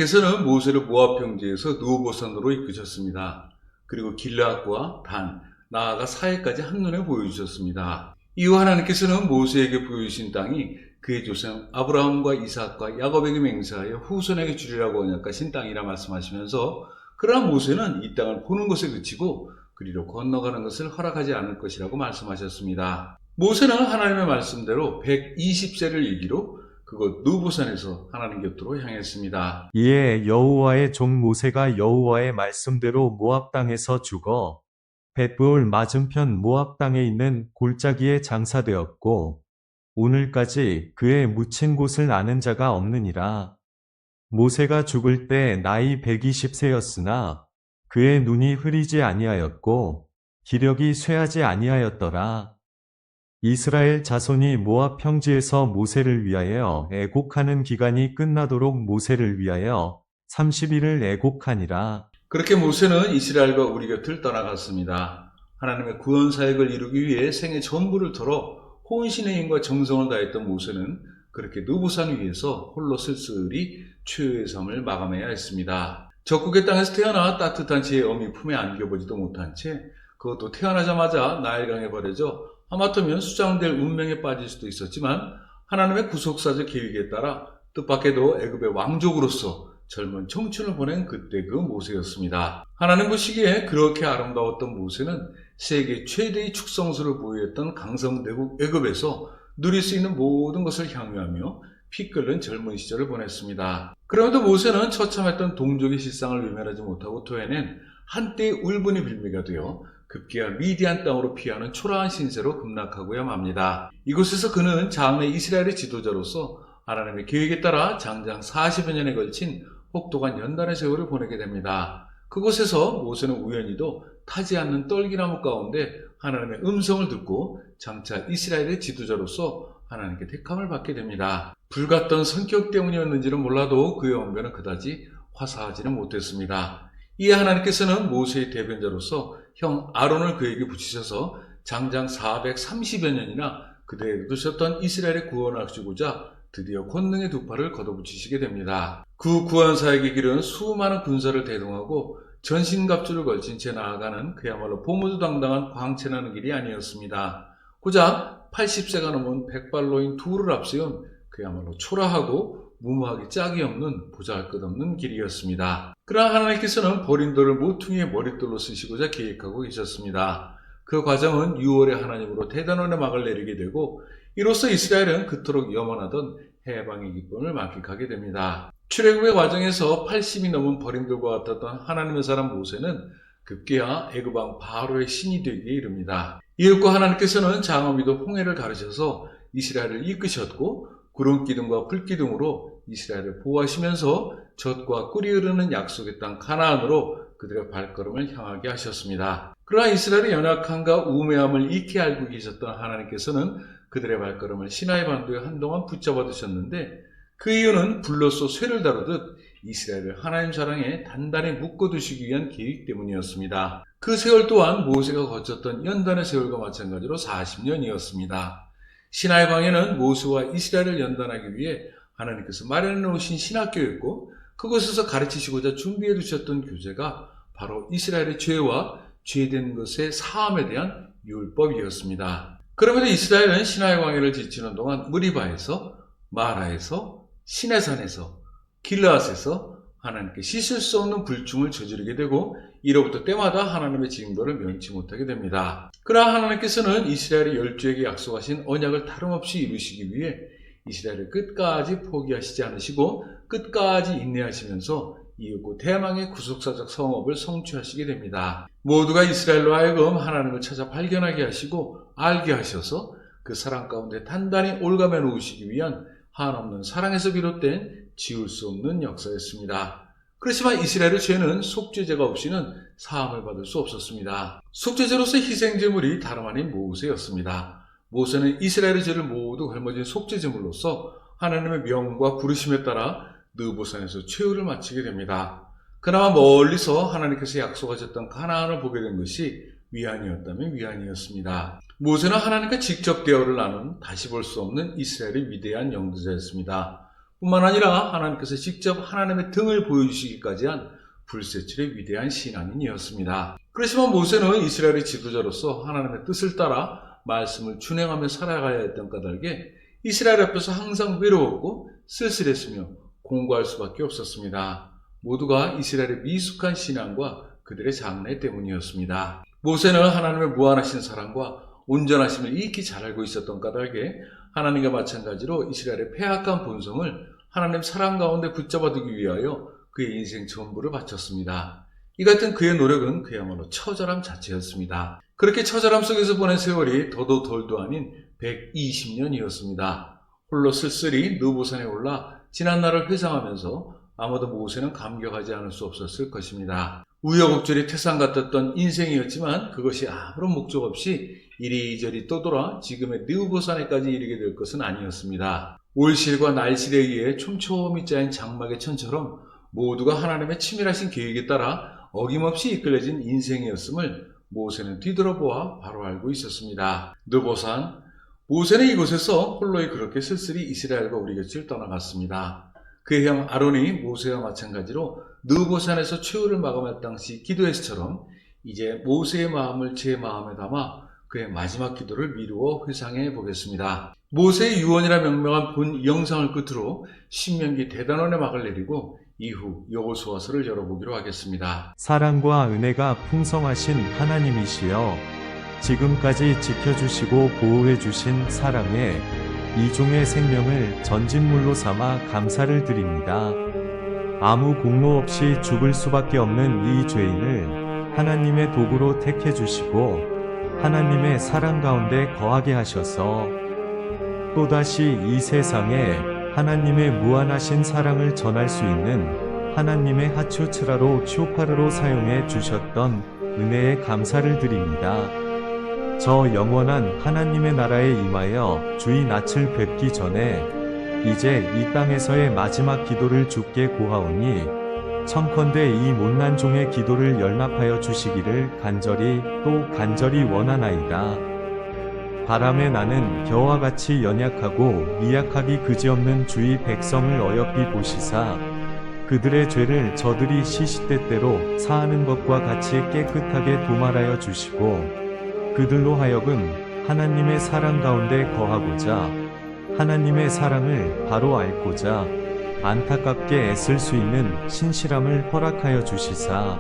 하나님께서는 모세를 모압 평지에서 느보산으로 이끄셨습니다. 그리고 길르앗과 단, 나아가 사해까지 한눈에 보여주셨습니다. 이후 하나님께서는 모세에게 보여주신 땅이 그의 조상 아브라함과 이삭과 야곱에게 맹세하여 후손에게 주리라고 언약하신 땅이라 말씀하시면서, 그러나 모세는 이 땅을 보는 것에 그치고 그리로 건너가는 것을 허락하지 않을 것이라고 말씀하셨습니다. 모세는 하나님의 말씀대로 120세를 일기로 그곳 느보산에서 하나님 곁으로 향했습니다. 이에 여호와의 종 모세가 여호와의 말씀대로 모압 땅에서 죽어 벳부올 맞은편 모압 땅에 있는 골짜기에 장사되었고 오늘까지 그의 묻힌 곳을 아는 자가 없느니라. 모세가 죽을 때 나이 120세였으나 그의 눈이 흐리지 아니하였고 기력이 쇠하지 아니하였더라. 이스라엘 자손이 모압 평지에서 모세를 위하여 애곡하는 기간이 끝나도록 모세를 위하여 30일을 애곡하니라. 그렇게 모세는 이스라엘과 우리 곁을 떠나갔습니다. 하나님의 구원 사역을 이루기 위해 생애 전부를 털어 혼신의 힘과 정성을 다했던 모세는 그렇게 느보산 위에서 홀로 쓸쓸히 최후의 삶을 마감해야 했습니다. 적국의 땅에서 태어나 따뜻한 지의 어미 품에 안겨보지도 못한 채, 그것도 태어나자마자 나일강에 버려져 하마터면 수장될 운명에 빠질 수도 있었지만, 하나님의 구속사적 계획에 따라 뜻밖에도 애굽의 왕족으로서 젊은 청춘을 보낸 그때 그 모세였습니다. 하나님 보시기에 그렇게 아름다웠던 모세는 세계 최대의 축성수를 보유했던 강성대국 애굽에서 누릴 수 있는 모든 것을 향유하며 피 끓는 젊은 시절을 보냈습니다. 그럼에도 모세는 처참했던 동족의 실상을 외면하지 못하고 토해낸 한때의 울분이 빌미가 되어 급기야 미디안 땅으로 피하는 초라한 신세로 급락하고야 맙니다. 이곳에서 그는 장래 이스라엘의 지도자로서 하나님의 계획에 따라 장장 40여 년에 걸친 혹독한 연단의 세월을 보내게 됩니다. 그곳에서 모세는 우연히도 타지 않는 떨기나무 가운데 하나님의 음성을 듣고 장차 이스라엘의 지도자로서 하나님께 택함을 받게 됩니다. 불같던 성격 때문이었는지는 몰라도 그의 언변은 그다지 화사하지는 못했습니다. 이에 하나님께서는 모세의 대변자로서 형 아론을 그에게 붙이셔서 장장 430여 년이나 그대에게 두셨던 이스라엘의 구원을 하시고자 드디어 권능의 두 팔을 걷어붙이시게 됩니다. 그 구원 사역의 길은 수많은 군사를 대동하고 전신갑주를 걸친 채 나아가는 그야말로 보무도당당한 광채나는 길이 아니었습니다. 고작 80세가 넘은 백발로인 둘을 앞세운 그야말로 초라하고 무모하기 짝이 없는 보잘것없는 길이었습니다. 그러나 하나님께서는 버린 돌을 모퉁이의 머릿돌로 쓰시고자 계획하고 계셨습니다. 그 과정은 6월의 하나님으로 대단원의 막을 내리게 되고, 이로써 이스라엘은 그토록 염원하던 해방의 기쁨을 만끽하게 됩니다. 출애굽의 과정에서 80이 넘은 버림돌과 같았던 하나님의 사람 모세는 급기야 애굽왕 바로의 신이 되기에 이릅니다. 이윽고 하나님께서는 장어미도 홍해를 가르셔서 이스라엘을 이끄셨고, 구름기둥과 불기둥으로 이스라엘을 보호하시면서 젖과 꿀이 흐르는 약속의 땅 가나안으로 그들의 발걸음을 향하게 하셨습니다. 그러나 이스라엘의 연약함과 우매함을 익히 알고 계셨던 하나님께서는 그들의 발걸음을 시나이 반도에 한동안 붙잡아 두셨는데, 그 이유는 불로써 쇠를 다루듯 이스라엘을 하나님 사랑에 단단히 묶어두시기 위한 계획 때문이었습니다. 그 세월 또한 모세가 거쳤던 연단의 세월과 마찬가지로 40년이었습니다. 시나이 광야는 모세와 이스라엘을 연단하기 위해 하나님께서 마련해 놓으신 신학교였고, 그곳에서 가르치시고자 준비해 두셨던 교재가 바로 이스라엘의 죄와 죄된 것의 사함에 대한 율법이었습니다. 그럼에도 이스라엘은 시나이 광야를 지치는 동안 무리바에서, 마라에서, 시내산에서, 길르앗에서 하나님께 씻을 수 없는 불충을 저지르게 되고, 이로부터 때마다 하나님의 징벌을 면치 못하게 됩니다. 그러나 하나님께서는 이스라엘의 열조에게 약속하신 언약을 다름없이 이루시기 위해 이스라엘을 끝까지 포기하시지 않으시고 끝까지 인내하시면서 이윽고 대망의 구속사적 성업을 성취하시게 됩니다. 모두가 이스라엘로 하여금 하나님을 찾아 발견하게 하시고 알게 하셔서 그 사랑 가운데 단단히 올가매 놓으시기 위한 한없는 사랑에서 비롯된 지울 수 없는 역사였습니다. 그렇지만 이스라엘의 죄는 속죄제가 없이는 사함을 받을 수 없었습니다. 속죄제로서 희생제물이 다름 아닌 모세였습니다. 모세는 이스라엘의 죄를 모두 걸머진 속죄제물로서 하나님의 명과 부르심에 따라 느보산에서 최후를 마치게 됩니다. 그나마 멀리서 하나님께서 약속하셨던 가나안을 보게 된 것이 위안이었다면 위안이었습니다. 모세는 하나님과 직접 대화를 나눈 다시 볼 수 없는 이스라엘의 위대한 영도자였습니다. 뿐만 아니라 하나님께서 직접 하나님의 등을 보여주시기까지 한 불세출의 위대한 신앙인이었습니다. 그렇지만 모세는 이스라엘의 지도자로서 하나님의 뜻을 따라 말씀을 준행하며 살아가야 했던 까닭에 이스라엘 앞에서 항상 외로웠고 쓸쓸했으며 공고할 수밖에 없었습니다. 모두가 이스라엘의 미숙한 신앙과 그들의 장래 때문이었습니다. 모세는 하나님의 무한하신 사랑과 온전하심을 익히 잘 알고 있었던 까닭에 하나님과 마찬가지로 이스라엘의 패악한 본성을 하나님 사랑 가운데 붙잡아두기 위하여 그의 인생 전부를 바쳤습니다. 이 같은 그의 노력은 그야말로 처절함 자체였습니다. 그렇게 처절함 속에서 보낸 세월이 더도 덜도 아닌 120년이었습니다. 홀로 쓸쓸히 느보산에 올라 지난 날을 회상하면서 아마도 모세는 감격하지 않을 수 없었을 것입니다. 우여곡절이 태산 같았던 인생이었지만 그것이 아무런 목적 없이 이리저리 떠돌아 지금의 느보산에까지 이르게 될 것은 아니었습니다. 올실과 날실에 의해 촘촘히 짜인 장막의 천처럼 모두가 하나님의 치밀하신 계획에 따라 어김없이 이끌려진 인생이었음을 모세는 뒤돌아보아 바로 알고 있었습니다. 느보산, 모세는 이곳에서 홀로 그렇게 쓸쓸히 이스라엘과 우리 곁을 떠나갔습니다. 그의 형 아론이 모세와 마찬가지로 느보산에서 최후를 마감할 당시 기도했처럼 이제 모세의 마음을 제 마음에 담아 그의 마지막 기도를 미루어 회상해 보겠습니다. 모세의 유언이라 명명한 본 영상을 끝으로 신명기 대단원의 막을 내리고 이후 여호수아서를 열어보기로 하겠습니다. 사랑과 은혜가 풍성하신 하나님이시여 지금까지 지켜주시고 보호해주신 사랑에 이종의 생명을 전진물로 삼아 감사를 드립니다. 아무 공로 없이 죽을 수밖에 없는 이 죄인을 하나님의 도구로 택해주시고 하나님의 사랑 가운데 거하게 하셔서 또다시 이 세상에 하나님의 무한하신 사랑을 전할 수 있는 하나님의 하추츠라로 쇼파르로 사용해 주셨던 은혜에 감사를 드립니다. 저 영원한 하나님의 나라에 임하여 주의 낯을 뵙기 전에 이제 이 땅에서의 마지막 기도를 주께 고하오니 청컨대 이 못난 종의 기도를 열납하여 주시기를 간절히 또 간절히 원하나이다. 바람에 나는 겨와 같이 연약하고 미약하기 그지없는 주의 백성을 어여삐 보시사 그들의 죄를 저들이 시시때때로 사하는 것과 같이 깨끗하게 도말하여 주시고 그들로 하여금 하나님의 사랑 가운데 거하고자 하나님의 사랑을 바로 알고자 안타깝게 애쓸 수 있는 신실함을 허락하여 주시사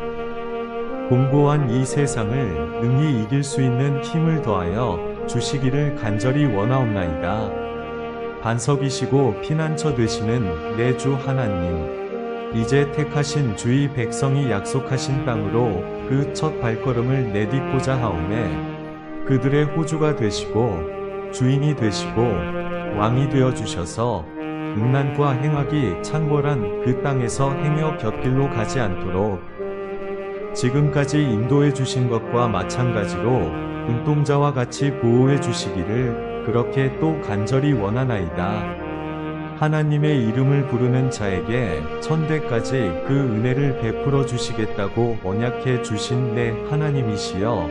공고한 이 세상을 능히 이길 수 있는 힘을 더하여 주시기를 간절히 원하옵나이다. 반석이시고 피난처 되시는 내 주 하나님, 이제 택하신 주의 백성이 약속하신 땅으로 그 첫 발걸음을 내딛고자 하오매 그들의 호주가 되시고 주인이 되시고 왕이 되어 주셔서 음란과 행악이 창궐한 그 땅에서 행여 곁길로 가지 않도록 지금까지 인도해 주신 것과 마찬가지로 눈동자와 같이 보호해 주시기를 그렇게 또 간절히 원하나이다. 하나님의 이름을 부르는 자에게 천대까지 그 은혜를 베풀어 주시겠다고 언약해 주신 내 하나님이시여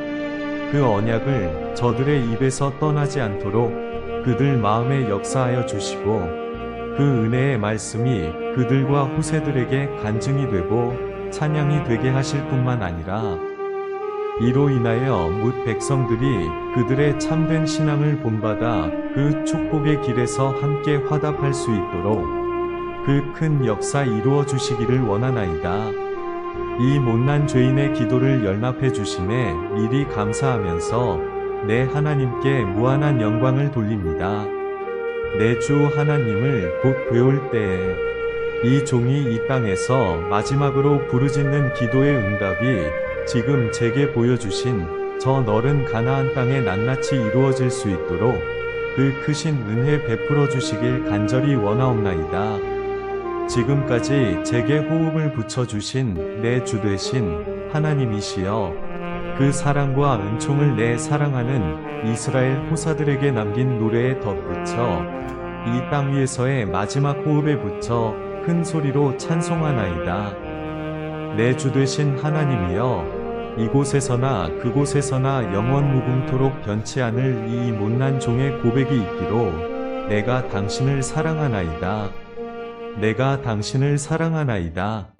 그 언약을 저들의 입에서 떠나지 않도록 그들 마음에 역사하여 주시고 그 은혜의 말씀이 그들과 후세들에게 간증이 되고 찬양이 되게 하실 뿐만 아니라 이로 인하여 뭇 백성들이 그들의 참된 신앙을 본받아 그 축복의 길에서 함께 화답할 수 있도록 그 큰 역사 이루어 주시기를 원하나이다. 이 못난 죄인의 기도를 열납해 주심에 미리 감사하면서 내 하나님께 무한한 영광을 돌립니다. 내 주 하나님을 곧 배울 때에 이 종이 이 땅에서 마지막으로 부르짖는 기도의 응답이 지금 제게 보여주신 저 넓은 가나안 땅에 낱낱이 이루어질 수 있도록 그 크신 은혜 베풀어 주시길 간절히 원하옵나이다. 지금까지 제게 호흡을 붙여주신 내 주 되신 하나님이시여 그 사랑과 은총을 내 사랑하는 이스라엘 후사들에게 남긴 노래에 덧붙여 이 땅 위에서의 마지막 호흡에 붙여 큰 소리로 찬송하나이다. 내 주 되신 하나님이여 이곳에서나 그곳에서나 영원 무궁토록 변치 않을 이 못난 종의 고백이 있기로 내가 당신을 사랑하나이다. 내가 당신을 사랑하나이다.